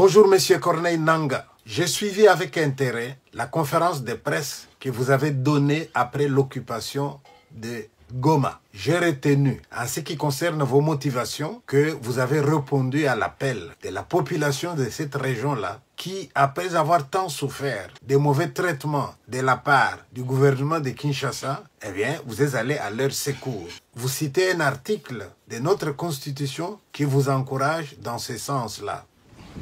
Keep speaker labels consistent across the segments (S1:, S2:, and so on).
S1: Bonjour Monsieur Corneille Nangaa. J'ai suivi avec intérêt la conférence de presse que vous avez donnée après l'occupation de Goma. J'ai retenu, en ce qui concerne vos motivations, que vous avez répondu à l'appel de la population de cette région-là qui, après avoir tant souffert des mauvais traitements de la part du gouvernement de Kinshasa, eh bien, vous êtes allé à leur secours. Vous citez un article de notre Constitution qui vous encourage dans ce sens-là.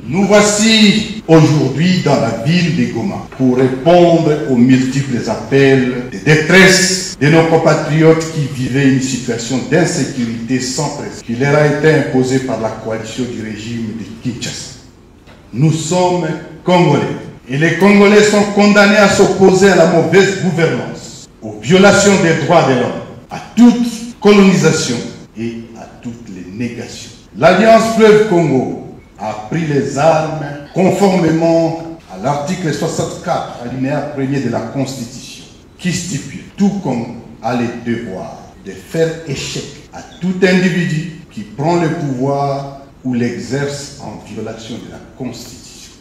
S2: Nous voici aujourd'hui dans la ville de Goma pour répondre aux multiples appels de détresse de nos compatriotes qui vivaient une situation d'insécurité sans précédent qui leur a été imposée par la coalition du régime de Kinshasa. Nous sommes Congolais et les Congolais sont condamnés à s'opposer à la mauvaise gouvernance, aux violations des droits de l'homme, à toute colonisation et à toutes les négations. L'Alliance Fleuve Congo a pris les armes conformément à l'article 64, alinéa 1er de la Constitution, qui stipule, tout comme a le devoir de faire échec à tout individu qui prend le pouvoir ou l'exerce en violation de la Constitution.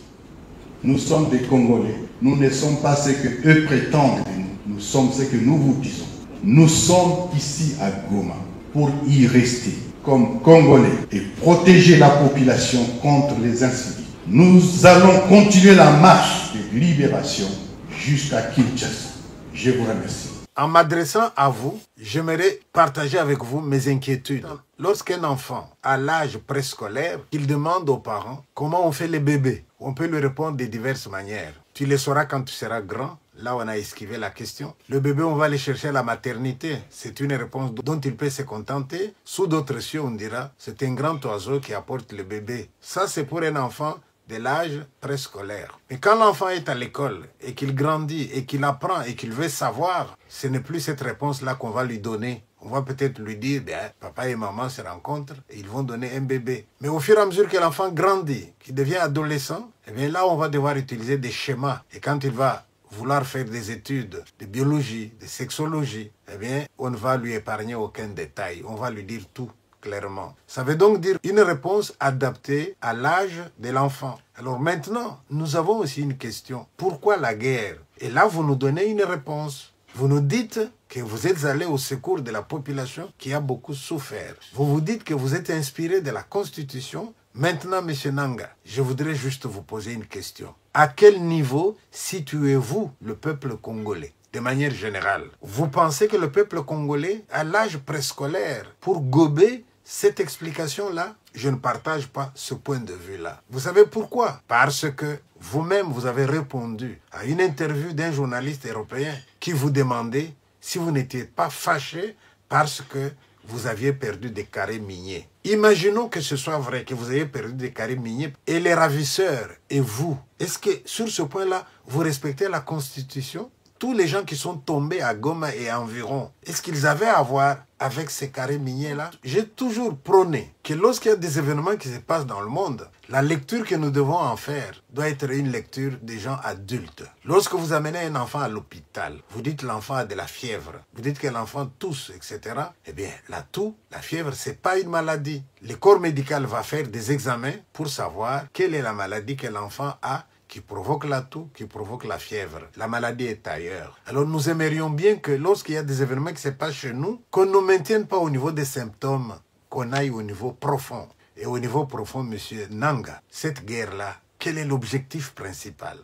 S2: Nous sommes des Congolais, nous ne sommes pas ce que eux prétendent de nous, nous sommes ce que nous vous disons. Nous sommes ici à Goma pour y rester comme Congolais et protéger la population contre les incivils. Nous allons continuer la marche de libération jusqu'à Kinshasa. Je vous remercie.
S1: En m'adressant à vous, j'aimerais partager avec vous mes inquiétudes. Lorsqu'un enfant a l'âge préscolaire, il demande aux parents comment on fait les bébés. On peut lui répondre de diverses manières. Tu le sauras quand tu seras grand. Là, on a esquivé la question. Le bébé, on va aller chercher à la maternité. C'est une réponse dont il peut se contenter. Sous d'autres cieux, on dira, c'est un grand oiseau qui apporte le bébé. Ça, c'est pour un enfant de l'âge préscolaire. Mais quand l'enfant est à l'école et qu'il grandit et qu'il apprend et qu'il veut savoir, ce n'est plus cette réponse-là qu'on va lui donner. On va peut-être lui dire, bien, papa et maman se rencontrent et ils vont donner un bébé. Mais au fur et à mesure que l'enfant grandit, qu'il devient adolescent, eh bien là, on va devoir utiliser des schémas. Et quand il va vouloir faire des études de biologie, de sexologie, eh bien, on ne va lui épargner aucun détail. On va lui dire tout clairement. Ça veut donc dire une réponse adaptée à l'âge de l'enfant. Alors maintenant, nous avons aussi une question. Pourquoi la guerre? Et là, vous nous donnez une réponse. Vous nous dites que vous êtes allé au secours de la population qui a beaucoup souffert. Vous vous dites que vous êtes inspiré de la Constitution. Maintenant, M. Nangaa, je voudrais juste vous poser une question. À quel niveau situez-vous le peuple congolais? De manière générale, vous pensez que le peuple congolais a l'âge préscolaire pour gober cette explication-là? Je ne partage pas ce point de vue-là. Vous savez pourquoi? Parce que vous-même, vous avez répondu à une interview d'un journaliste européen qui vous demandait si vous n'étiez pas fâché parce que vous aviez perdu des carrés miniers. Imaginons que ce soit vrai, que vous ayez perdu des carrés miniers et les ravisseurs et vous. Est-ce que sur ce point-là, vous respectez la Constitution? Tous les gens qui sont tombés à Goma et environ, est-ce qu'ils avaient à voir avec ces carrés miniers-là? J'ai toujours prôné que lorsqu'il y a des événements qui se passent dans le monde, la lecture que nous devons en faire doit être une lecture des gens adultes. Lorsque vous amenez un enfant à l'hôpital, vous dites que l'enfant a de la fièvre, vous dites que l'enfant tousse, etc. Eh bien, la toux, la fièvre, c'est pas une maladie. Le corps médical va faire des examens pour savoir quelle est la maladie que l'enfant a qui provoque la toux, qui provoque la fièvre. La maladie est ailleurs. Alors nous aimerions bien que lorsqu'il y a des événements qui se passent chez nous, qu'on ne maintienne pas au niveau des symptômes, qu'on aille au niveau profond. Et au niveau profond, Monsieur Nangaa, cette guerre-là, quel est l'objectif principal?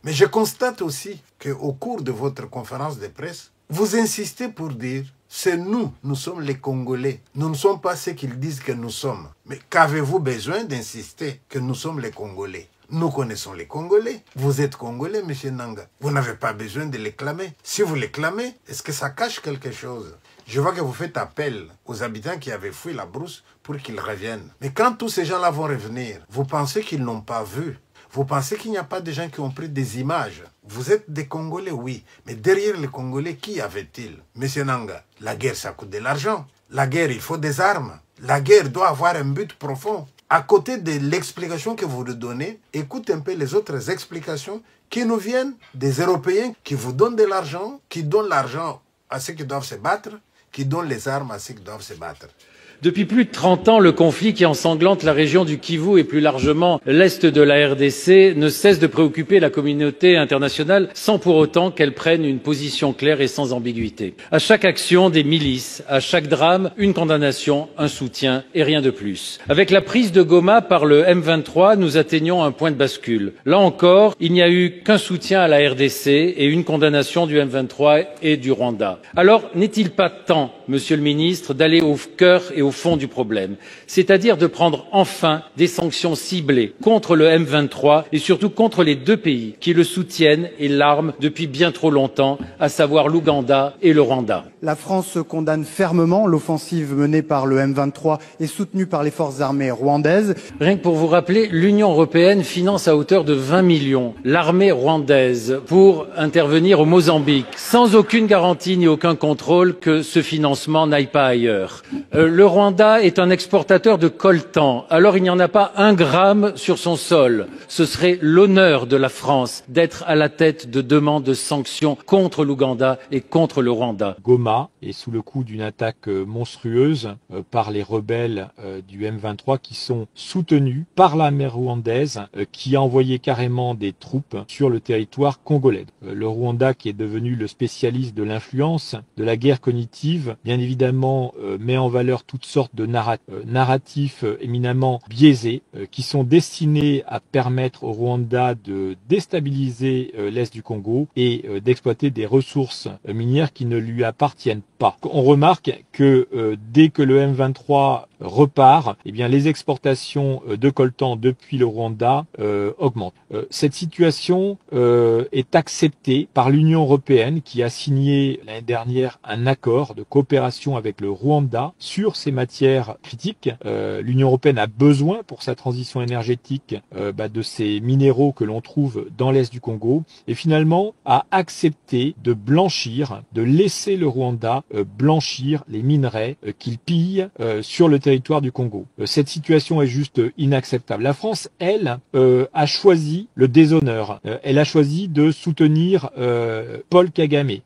S1: Mais je constate aussi qu'au cours de votre conférence de presse, vous insistez pour dire, c'est nous, nous sommes les Congolais. Nous ne sommes pas ceux qu'ils disent que nous sommes. Mais qu'avez-vous besoin d'insister que nous sommes les Congolais? Nous connaissons les Congolais. Vous êtes Congolais, M. Nangaa. Vous n'avez pas besoin de les clamer. Si vous les clamez, est-ce que ça cache quelque chose? Je vois que vous faites appel aux habitants qui avaient fui la brousse pour qu'ils reviennent. Mais quand tous ces gens-là vont revenir, vous pensez qu'ils n'ont pas vu? Vous pensez qu'il n'y a pas de gens qui ont pris des images? Vous êtes des Congolais, oui. Mais derrière les Congolais, qui avait-il? M. Nangaa, la guerre, ça coûte de l'argent. La guerre, il faut des armes. La guerre doit avoir un but profond. À côté de l'explication que vous nous donnez, écoutez un peu les autres explications qui nous viennent des Européens qui vous donnent de l'argent, qui donnent l'argent à ceux qui doivent se battre, qui donnent les armes à ceux qui doivent se battre.
S3: Depuis plus de 30 ans, le conflit qui ensanglante la région du Kivu et plus largement l'est de la RDC ne cesse de préoccuper la communauté internationale sans pour autant qu'elle prenne une position claire et sans ambiguïté. À chaque action des milices, à chaque drame, une condamnation, un soutien et rien de plus. Avec la prise de Goma par le M23, nous atteignons un point de bascule. Là encore, il n'y a eu qu'un soutien à la RDC et une condamnation du M23 et du Rwanda. Alors, n'est-il pas temps, Monsieur le Ministre, d'aller au cœur et au fond du problème, c'est-à-dire de prendre enfin des sanctions ciblées contre le M23 et surtout contre les deux pays qui le soutiennent et l'arment depuis bien trop longtemps, à savoir l'Ouganda et le Rwanda.
S4: La France condamne fermement l'offensive menée par le M23 et soutenue par les forces armées rwandaises.
S3: Rien que pour vous rappeler, l'Union européenne finance à hauteur de 20 millions l'armée rwandaise pour intervenir au Mozambique, sans aucune garantie ni aucun contrôle que ce financement n'aille pas ailleurs. Le Rwanda est un exportateur de coltan, alors il n'y en a pas un gramme sur son sol. Ce serait l'honneur de la France d'être à la tête de demandes de sanctions contre l'Ouganda et contre le Rwanda.
S5: Goma est sous le coup d'une attaque monstrueuse par les rebelles du M23 qui sont soutenus par l'armée rwandaise qui a envoyé carrément des troupes sur le territoire congolais. Le Rwanda, qui est devenu le spécialiste de l'influence, de la guerre cognitive, bien évidemment met en valeur toutes sortes de narratifs éminemment biaisés qui sont destinés à permettre au Rwanda de déstabiliser l'est du Congo et d'exploiter des ressources minières qui ne lui appartiennent pas. On remarque que dès que le M23 repart, eh bien les exportations de coltan depuis le Rwanda augmentent. Cette situation est acceptée par l'Union européenne qui a signé l'année dernière un accord de coopération avec le Rwanda sur ces matières critiques. L'Union européenne a besoin pour sa transition énergétique de ces minéraux que l'on trouve dans l'est du Congo et finalement a accepté de blanchir, de laisser le Rwanda blanchir les minerais qu'il pille sur le territoire du Congo. Cette situation est juste inacceptable. La France, elle, a choisi le déshonneur. Elle a choisi de soutenir Paul Kagame.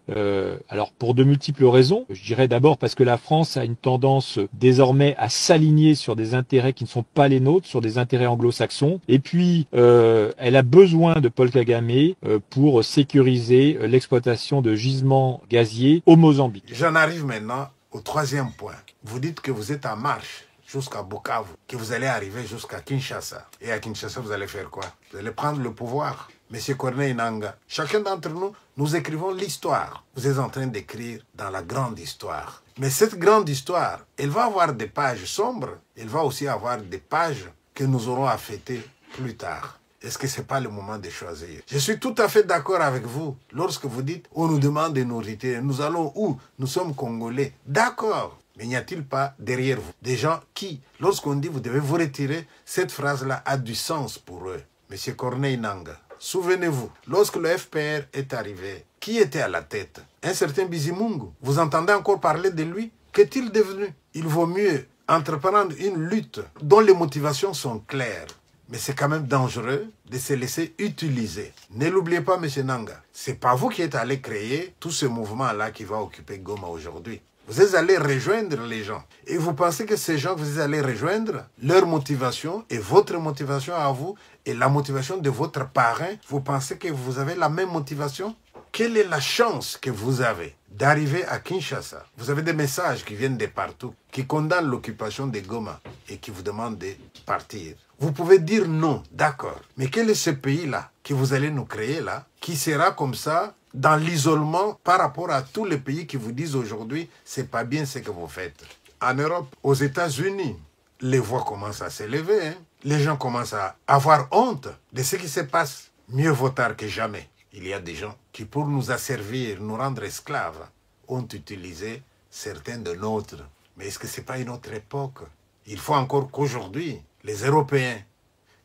S5: Alors pour de multiples raisons. Je dirais d'abord parce que la France a une tendance désormais à s'aligner sur des intérêts qui ne sont pas les nôtres, sur des intérêts anglo-saxons. Et puis, elle a besoin de Paul Kagame pour sécuriser l'exploitation de gisements gaziers au Mozambique.
S1: J'en arrive maintenant au troisième point. Vous dites que vous êtes en marche jusqu'à Bukavu, que vous allez arriver jusqu'à Kinshasa. Et à Kinshasa, vous allez faire quoi? Vous allez prendre le pouvoir. Monsieur Corneille Nangaa, chacun d'entre nous, nous écrivons l'histoire. Vous êtes en train d'écrire dans la grande histoire. Mais cette grande histoire, elle va avoir des pages sombres, elle va aussi avoir des pages que nous aurons à fêter plus tard. Est-ce que ce n'est pas le moment de choisir? Je suis tout à fait d'accord avec vous lorsque vous dites on nous demande de nous retirer. Nous allons où? Nous sommes Congolais. D'accord. Mais n'y a-t-il pas derrière vous des gens qui, lorsqu'on dit vous devez vous retirer, cette phrase-là a du sens pour eux? Monsieur Corneille Nangaa, souvenez-vous, lorsque le FPR est arrivé, qui était à la tête? Un certain Bizimungu. Vous entendez encore parler de lui? Qu'est-il devenu? Il vaut mieux entreprendre une lutte dont les motivations sont claires. Mais c'est quand même dangereux de se laisser utiliser. Ne l'oubliez pas, M. Nangaa. C'est pas vous qui êtes allé créer tout ce mouvement-là qui va occuper Goma aujourd'hui. Vous êtes allé rejoindre les gens. Et vous pensez que ces gens que vous êtes allés rejoindre, leur motivation et votre motivation à vous et la motivation de votre parrain, vous pensez que vous avez la même motivation? Quelle est la chance que vous avez d'arriver à Kinshasa? Vous avez des messages qui viennent de partout, qui condamnent l'occupation de Goma et qui vous demandent de partir. Vous pouvez dire non, d'accord. Mais quel est ce pays-là que vous allez nous créer là, qui sera comme ça dans l'isolement par rapport à tous les pays qui vous disent aujourd'hui, c'est pas bien ce que vous faites. En Europe, aux États-Unis, les voix commencent à s'élever. Hein? Les gens commencent à avoir honte de ce qui se passe. Mieux vaut tard que jamais. Il y a des gens qui, pour nous asservir, nous rendre esclaves, ont utilisé certains de nôtres. Mais est-ce que ce n'est pas une autre époque? Il faut encore qu'aujourd'hui, les Européens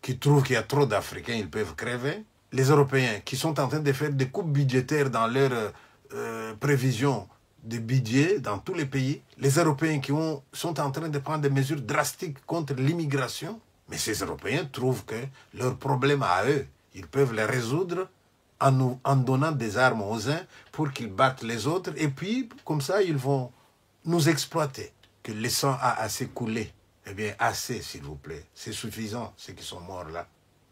S1: qui trouvent qu'il y a trop d'Africains, ils peuvent crever. Les Européens qui sont en train de faire des coupes budgétaires dans leurs prévisions de budget dans tous les pays. Les Européens qui sont en train de prendre des mesures drastiques contre l'immigration. Mais ces Européens trouvent que leurs problèmes à eux, ils peuvent les résoudre en donnant des armes aux uns pour qu'ils battent les autres. Et puis, comme ça, ils vont nous exploiter. que le sang a assez coulé. Eh bien, assez, s'il vous plaît. C'est suffisant, ceux qui sont morts là.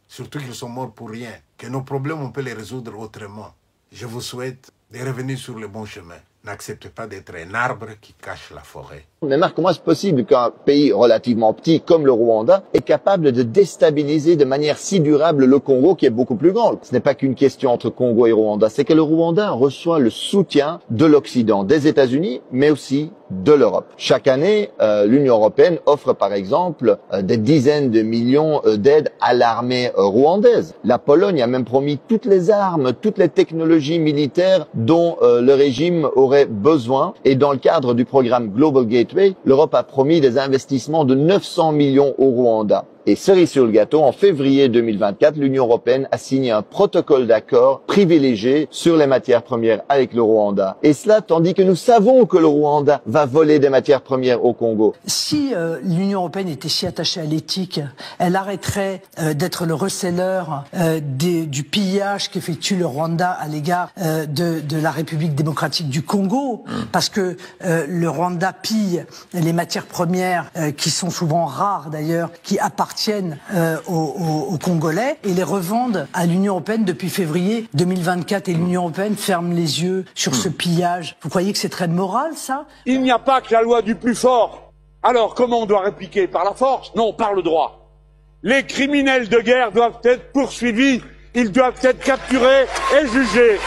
S1: Surtout qu'ils sont morts pour rien. Que nos problèmes, on peut les résoudre autrement. Je vous souhaite de revenir sur le bon chemin. N'acceptez pas d'être un arbre qui cache la forêt.
S6: Mais Marc, comment est-ce possible qu'un pays relativement petit comme le Rwanda est capable de déstabiliser de manière si durable le Congo qui est beaucoup plus grand? Ce n'est pas qu'une question entre Congo et Rwanda, c'est que le Rwanda reçoit le soutien de l'Occident, des États-Unis, mais aussi de l'Europe. Chaque année, l'Union européenne offre par exemple des dizaines de millions d'aides à l'armée rwandaise. La Pologne a même promis toutes les armes, toutes les technologies militaires dont le régime aurait besoin. Et dans le cadre du programme Global Gateway, l'Europe a promis des investissements de 900 millions au Rwanda. Et cerise sur le gâteau, en février 2024, l'Union européenne a signé un protocole d'accord privilégié sur les matières premières avec le Rwanda. Et cela tandis que nous savons que le Rwanda va voler des matières premières au Congo.
S7: Si l'Union européenne était si attachée à l'éthique, elle arrêterait d'être le receleur du pillage qu'effectue le Rwanda à l'égard de la République démocratique du Congo, parce que le Rwanda pille les matières premières qui sont souvent rares d'ailleurs, qui appartiennent aux Congolais et les revendent à l'Union européenne depuis février 2024 et l'Union européenne ferme les yeux sur ce pillage. Vous croyez que c'est très moral, ça?
S8: Il n'y a pas que la loi du plus fort. Alors comment on doit répliquer? Par la force? Non, par le droit. Les criminels de guerre doivent être poursuivis, ils doivent être capturés et jugés.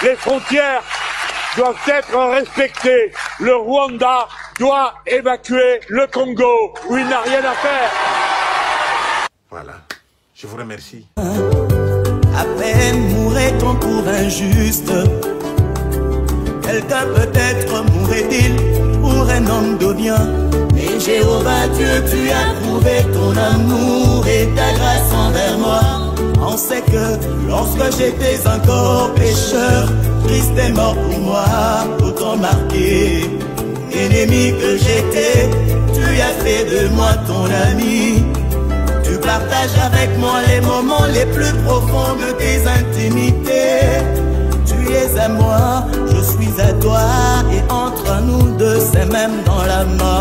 S8: Les frontières doivent être respectées. Le Rwanda doit évacuer le Congo où il n'a rien à faire.
S1: Voilà. Je vous remercie.
S9: À peine mourrait-on pour injuste. Quelqu'un peut-être mourrait-il pour un homme de bien. Mais Jéhovah Dieu, tu as prouvé ton amour et ta grâce envers moi. On sait que lorsque j'étais encore pécheur, Christ est mort pour moi, autant marqué. Ennemi que j'étais, tu as fait de moi ton ami. Tu partages avec moi les moments les plus profonds de tes intimités. Tu es à moi, je suis à toi, et entre nous deux c'est même dans la mort.